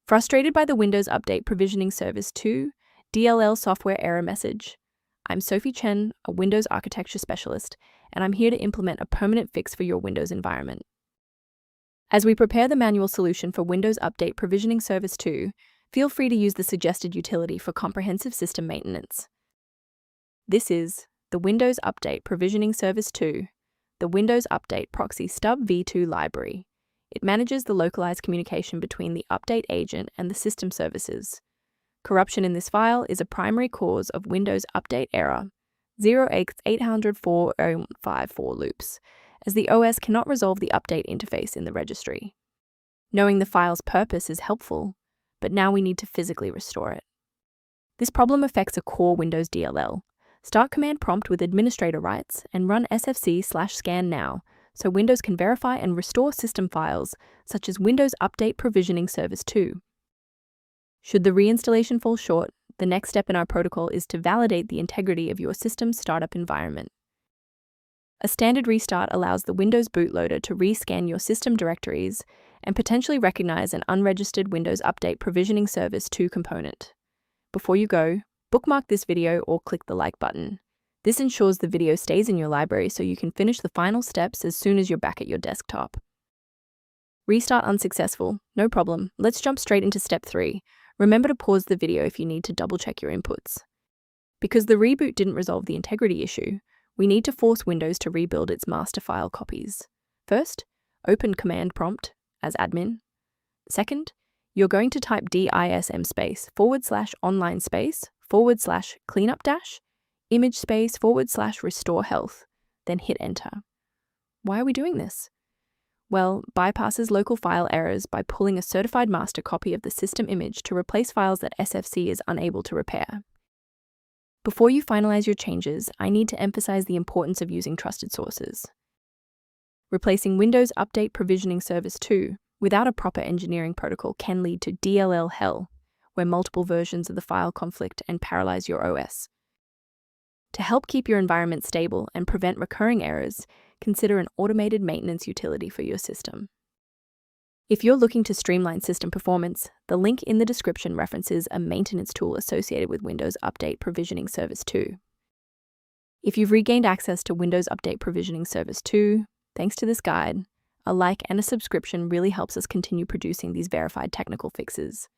Frustrated by the Windows Update Provisioning Service 2 DLL software error message? I'm Sophie Chen, a Windows architecture specialist, and I'm here to implement a permanent fix for your Windows environment. As we prepare the manual solution for Windows Update Provisioning Service 2, feel free to use the suggested utility for comprehensive system maintenance. This is the Windows Update Provisioning Service 2, the Windows Update Proxy Stub v2 library. It manages the localized communication between the update agent and the system services. Corruption in this file is a primary cause of Windows Update error 0x804054 loops, as the OS cannot resolve the update interface in the registry. Knowing the file's purpose is helpful, but now we need to physically restore it. This problem affects a core Windows DLL. Start command prompt with administrator rights and run sfc/scannow so Windows can verify and restore system files such as Windows Update Provisioning Service 2. Should the reinstallation fall short, the next step in our protocol is to validate the integrity of your system's startup environment. A standard restart allows the Windows bootloader to rescan your system directories and potentially recognize an unregistered Windows Update Provisioning Service 2 component. Before you go, bookmark this video or click the like button. This ensures the video stays in your library so you can finish the final steps as soon as you're back at your desktop. Restart unsuccessful? No problem. Let's jump straight into step 3. Remember to pause the video if you need to double-check your inputs. Because the reboot didn't resolve the integrity issue, we need to force Windows to rebuild its master file copies. First, open command prompt as admin. Second, you're going to type DISM /online//cleanup image /restore health, then hit enter. Why are we doing this? Well, bypasses local file errors by pulling a certified master copy of the system image to replace files that SFC is unable to repair. Before you finalize your changes, I need to emphasize the importance of using trusted sources. Replacing Windows Update Provisioning Service 2 without a proper engineering protocol can lead to DLL hell, where multiple versions of the file conflict and paralyze your OS. To help keep your environment stable and prevent recurring errors, consider an automated maintenance utility for your system. If you're looking to streamline system performance, the link in the description references a maintenance tool associated with Windows Update Provisioning Service 2. If you've regained access to Windows Update Provisioning Service 2, thanks to this guide, a like and a subscription really helps us continue producing these verified technical fixes.